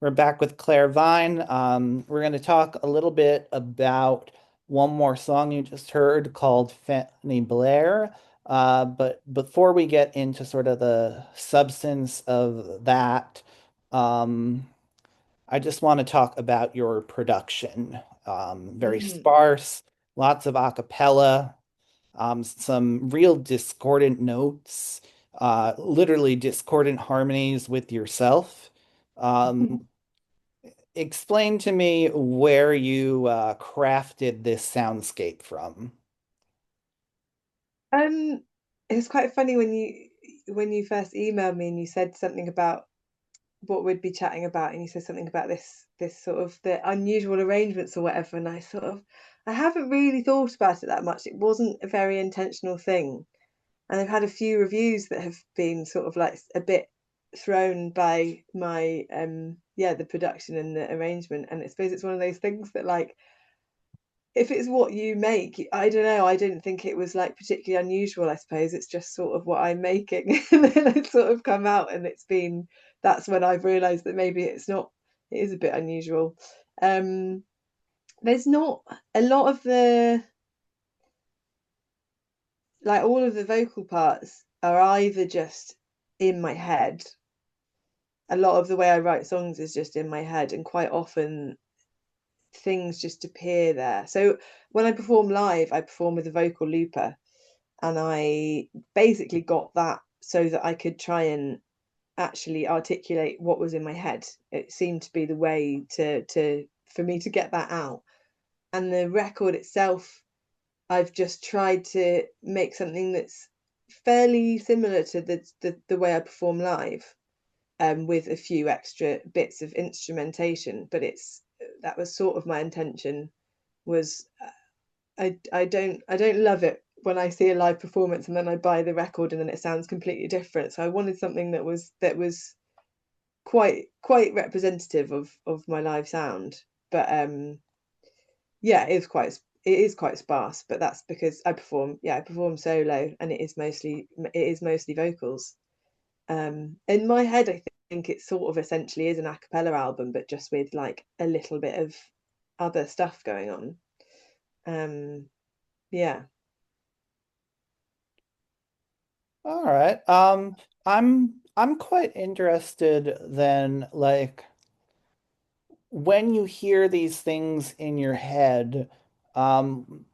We're back with Claire Vine. We're going to talk a little bit about one more song you just heard called Fanny Blair. But before we get into sort of the substance of that, um, I just want to talk about your production. Very Mm. sparse, lots of a cappella, some real discordant notes, literally discordant harmonies with yourself. Um, Explain to me where you crafted this soundscape from. Um, it was quite funny when you first emailed me and you said something about what we'd be chatting about, and you said something about this sort of the unusual arrangements or whatever, and I haven't really thought about it that much. It wasn't a very intentional thing, and I've had a few reviews that have been sort of like a bit thrown by my the production and the arrangement, and I suppose it's one of those things that like if it's what you make, I don't know. I didn't think it was like particularly unusual. I suppose it's just sort of what I'm making, and then it's sort of come out, and that's when I've realised that maybe it's not. It is a bit unusual. Um, there's not a lot of the like all of the vocal parts are either just in my head. A lot of the way I write songs is just in my head, and quite often things just appear there. So when I perform live, I perform with a vocal looper, and I basically got that so that I could try and actually articulate what was in my head. It seemed to be the way to for me to get that out. And the record itself, I've just tried to make something that's fairly similar to the way I perform live, with a few extra bits of instrumentation. But it's that was sort of my intention. Was I don't love it when I see a live performance and then I buy the record and then it sounds completely different. So I wanted something that was quite representative of my live sound. But yeah, it is quite sparse, but that's because I perform solo, and it is mostly vocals. In my head I think it sort of essentially is an a cappella album, but just with like a little bit of other stuff going on. Um yeah. All right. I'm quite interested then, like when you hear these things in your head, um,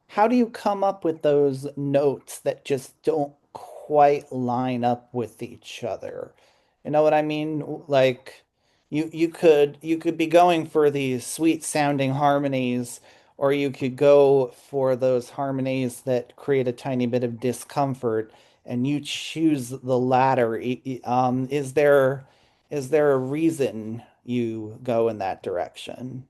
how do you come up with those notes that just don't quite line up with each other? You know what I mean? Like you could be going for these sweet sounding harmonies, or you could go for those harmonies that create a tiny bit of discomfort, and you choose the latter. Is there a reason you go in that direction?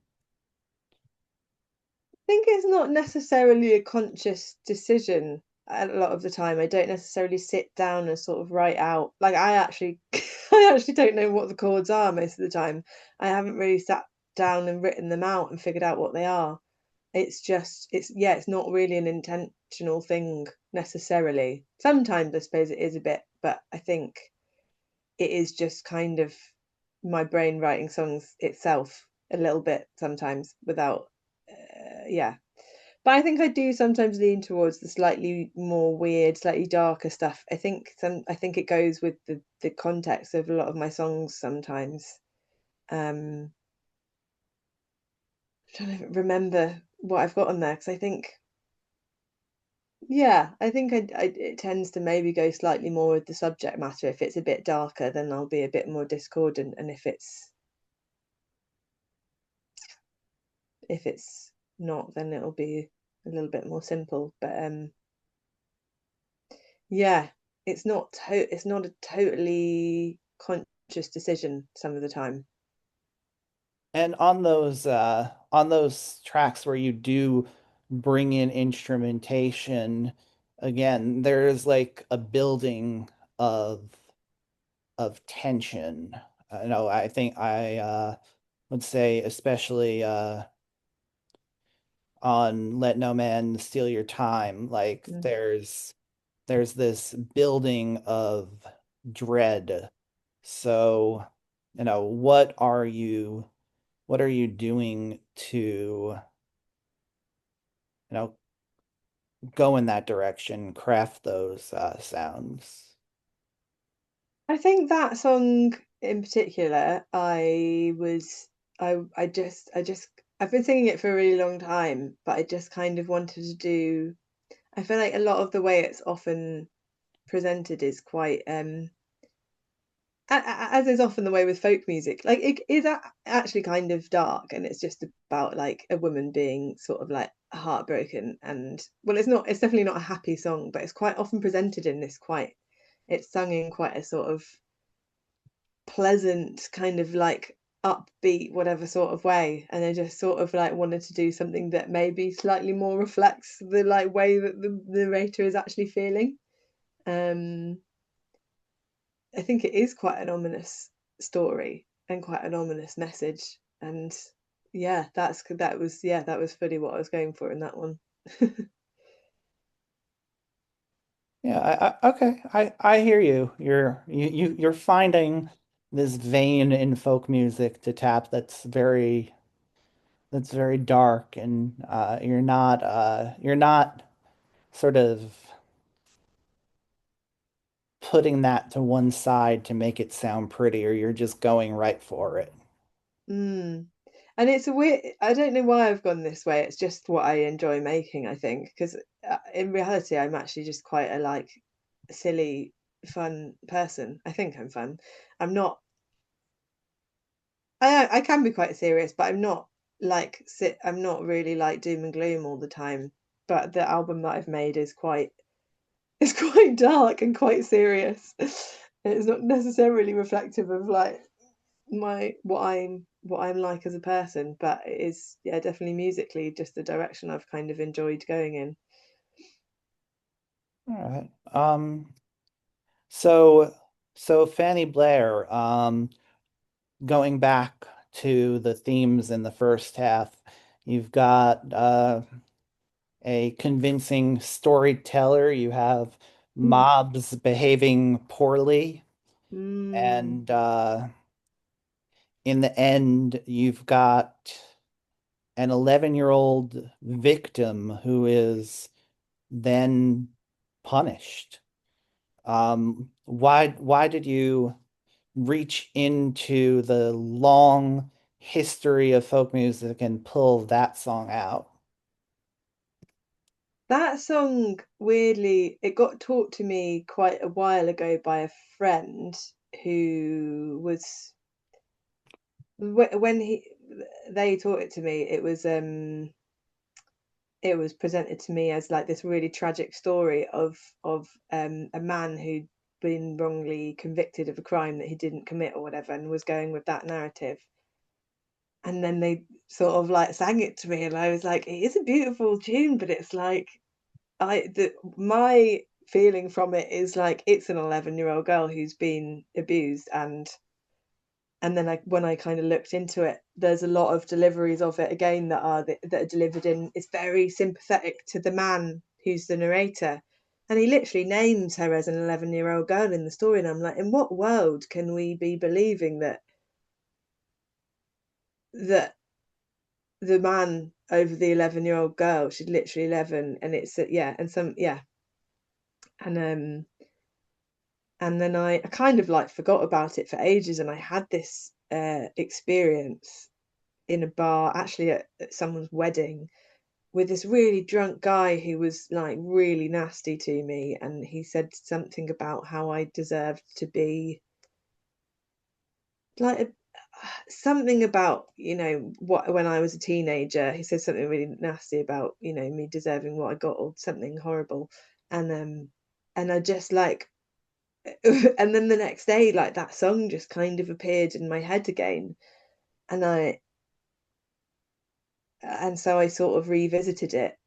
Think it's not necessarily a conscious decision a lot of the time. I don't necessarily sit down and sort of write out like I actually I actually don't know what the chords are most of the time. I haven't really sat down and written them out and figured out what they are. It's just it's not really an intentional thing necessarily. Sometimes I suppose it is a bit, but I think it is just kind of my brain writing songs itself a little bit sometimes without yeah. But I think I do sometimes lean towards the slightly more weird, slightly darker stuff. I think it goes with the context of a lot of my songs sometimes. I'm trying to remember what I've got on there because I think I think it tends to maybe go slightly more with the subject matter. If it's a bit darker, then I'll be a bit more discordant, and if it's not, then it'll be a little bit more simple. But yeah, it's not a totally conscious decision some of the time. And on those tracks where you do bring in instrumentation, again, there's like a building of tension. I think I would say especially on Let No Man Steal Your Time, like Mm. there's this building of dread. So what are you doing to, know, go in that direction, craft those sounds? I think that song in particular, I've been singing it for a really long time, but I just kind of wanted to do, I feel like a lot of the way it's often presented is quite as is often the way with folk music, like it is actually kind of dark, and it's just about like a woman being sort of like heartbroken. And well, it's definitely not a happy song, but it's quite often presented in this quite, it's sung in quite a sort of pleasant kind of like upbeat whatever sort of way, and I just sort of like wanted to do something that maybe slightly more reflects the like way that the narrator is actually feeling. um I think it is quite an ominous story and quite an ominous message. And yeah, that was fully what I was going for in that one. Yeah, okay. I hear you. You're finding this vein in folk music to tap that's very dark, and you're not sort of putting that to one side to make it sound prettier. You're just going right for it. Mm. And it's a weird, I don't know why I've gone this way. It's just what I enjoy making, I think, because in reality, I'm actually just quite a like silly, fun person. I think I'm fun. I'm not, I can be quite serious, but I'm not I'm not really like doom and gloom all the time. But the album that I've made is quite, it's quite dark and quite serious. It's not necessarily reflective of like my what I'm like as a person, but it is, yeah, definitely musically just the direction I've kind of enjoyed going in. All right. So so Fanny Blair, going back to the themes in the first half, you've got a convincing storyteller, you have mobs behaving poorly, Mm, and in the end, you've got an 11-year-old victim who is then punished. Why did you reach into the long history of folk music and pull that song out? that song, weirdly, it got taught to me quite a while ago by a friend who was when he they taught it to me. It was presented to me as like this really tragic story of a man who'd been wrongly convicted of a crime that he didn't commit or whatever, and was going with that narrative. And then they sort of like sang it to me, and I was like, it is a beautiful tune, but it's like my feeling from it is like it's an 11-year-old girl who's been abused. And then when I kind of looked into it, there's a lot of deliveries of it again that are delivered in. It's very sympathetic to the man who's the narrator, and he literally names her as an 11-year-old girl in the story. And I'm like, in what world can we be believing that the man over the 11-year-old girl, she's literally 11, and it's yeah, and some yeah, and and then I kind of like forgot about it for ages, and I had this experience in a bar, actually at someone's wedding, with this really drunk guy who was like really nasty to me, and he said something about how I deserved to be like something about, what, when I was a teenager, he said something really nasty about, me deserving what I got, or something horrible. And I just like and then the next day, like, that song just kind of appeared in my head again. And so I sort of revisited it.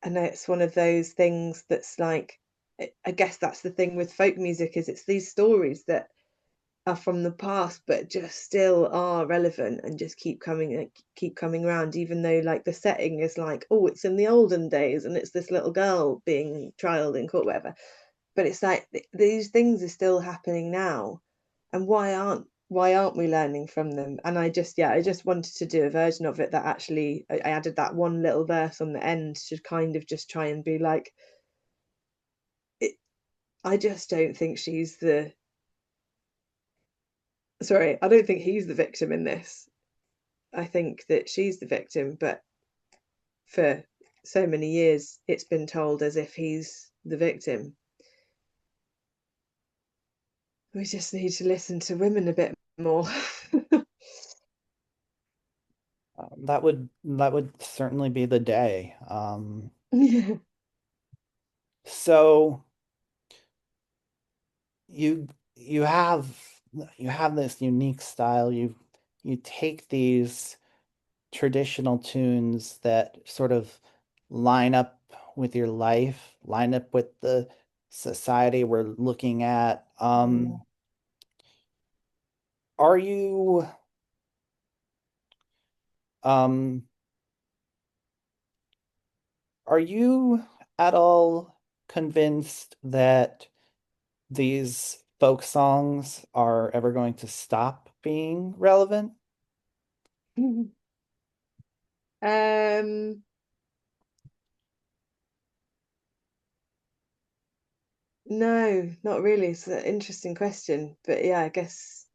And it's one of those things that's like, I guess that's the thing with folk music, is it's these stories that are from the past but just still are relevant and just keep coming around, even though like the setting is like, oh, it's in the olden days and it's this little girl being trialed in court, whatever. But it's like these things are still happening now, and why aren't why aren't we learning from them? And I just wanted to do a version of it that actually I added that one little verse on the end to kind of just try and be like, it, I just don't think she's the sorry, I don't think he's the victim in this. I think that she's the victim, but for so many years it's been told as if he's the victim. We just need to listen to women a bit more. That would certainly be the day. Yeah. So you you have you have this unique style. You take these traditional tunes that sort of line up with your life, line up with the society we're looking at. Mm. Are you um are you at all convinced that these folk songs are ever going to stop being relevant? Um, no, not really. It's an interesting question, but yeah, I guess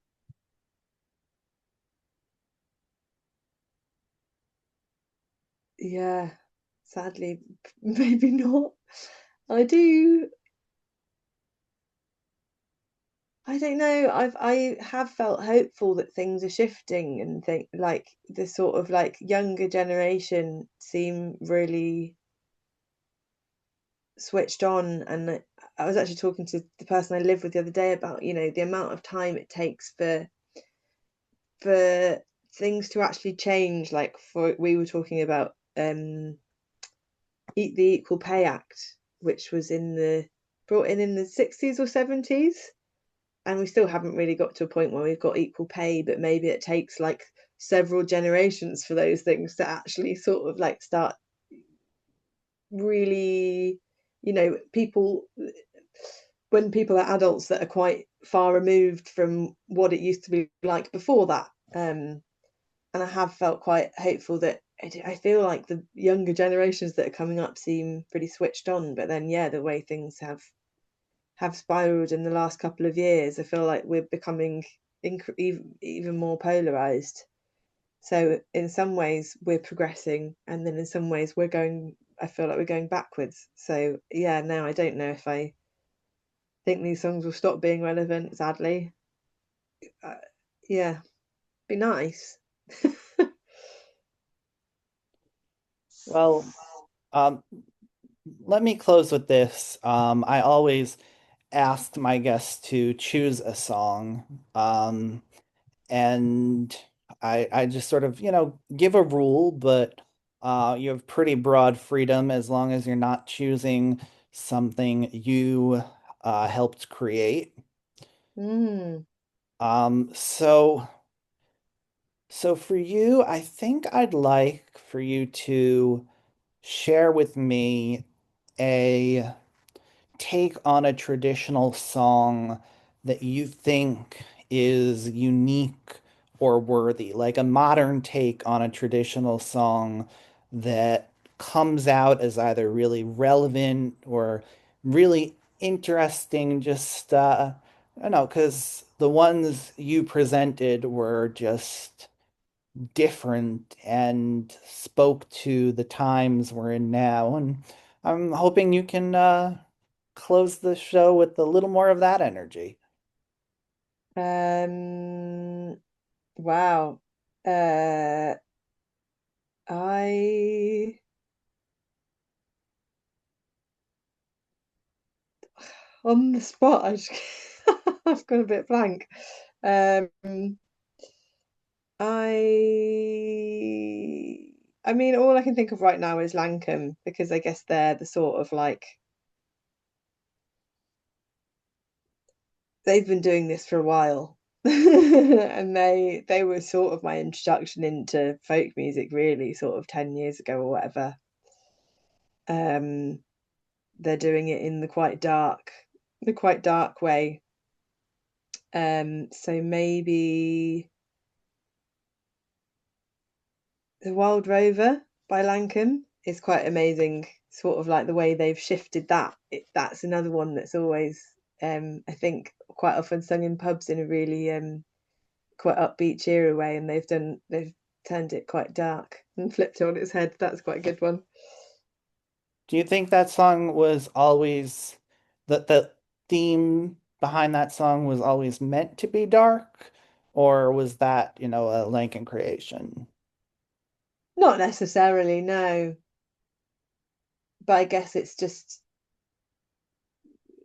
yeah, sadly, maybe not. I do. I don't know. I have felt hopeful that things are shifting and think like the sort of like younger generation seem really switched on. And I was actually talking to the person I live with the other day about, the amount of time it takes for things to actually change. Like for we were talking about the Equal Pay Act, which was brought in the 60s or 70s, and we still haven't really got to a point where we've got equal pay, but maybe it takes like several generations for those things to actually sort of like start really, people when people are adults that are quite far removed from what it used to be like before that. And I have felt quite hopeful that I feel like the younger generations that are coming up seem pretty switched on, but then yeah, the way things have spiraled in the last couple of years, I feel like we're becoming even more polarized. So in some ways we're progressing, and then in some ways we're going. I feel like we're going backwards. So yeah, no, I don't know if I think these songs will stop being relevant. Sadly, uh, yeah, be nice. Well, um, let me close with this. I always ask my guests to choose a song, and I just sort of, give a rule, but you have pretty broad freedom as long as you're not choosing something you helped create. Mm. Um, so so for you, I think I'd like for you to share with me a take on a traditional song that you think is unique or worthy, like a modern take on a traditional song that comes out as either really relevant or really interesting, just I don't know, because the ones you presented were just different and spoke to the times we're in now. And I'm hoping you can close the show with a little more of that energy. Um. Wow. Uh. I on the spot. I've gone a bit blank. Um. I mean, all I can think of right now is Lankum because I guess they're the sort of like they've been doing this for a while. And they were sort of my introduction into folk music really sort of 10 years ago or whatever. Um they're doing it in the quite dark way. So maybe The Wild Rover by Lankum is quite amazing. Sort of like the way they've shifted that. That's another one that's always, I think, quite often sung in pubs in a really quite upbeat, cheery way, and they've turned it quite dark and flipped it on its head. That's quite a good one. Do you think that song was always the theme behind that song was always meant to be dark, or was that, a Lincoln creation? Not necessarily, no, but I guess it's just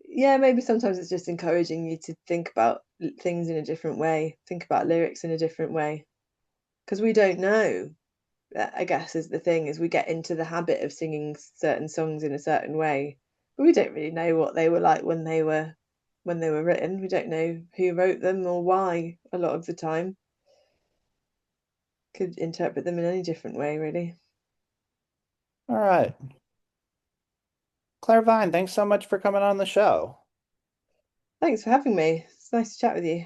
yeah, maybe sometimes it's just encouraging you to think about things in a different way, think about lyrics in a different way, because we don't know. I guess is the thing is we get into the habit of singing certain songs in a certain way, but we don't really know what they were like when they were written. We don't know who wrote them or why a lot of the time. Could interpret them in any different way, really. All right. Claire Vine, thanks so much for coming on the show. Thanks for having me. It's nice to chat with you.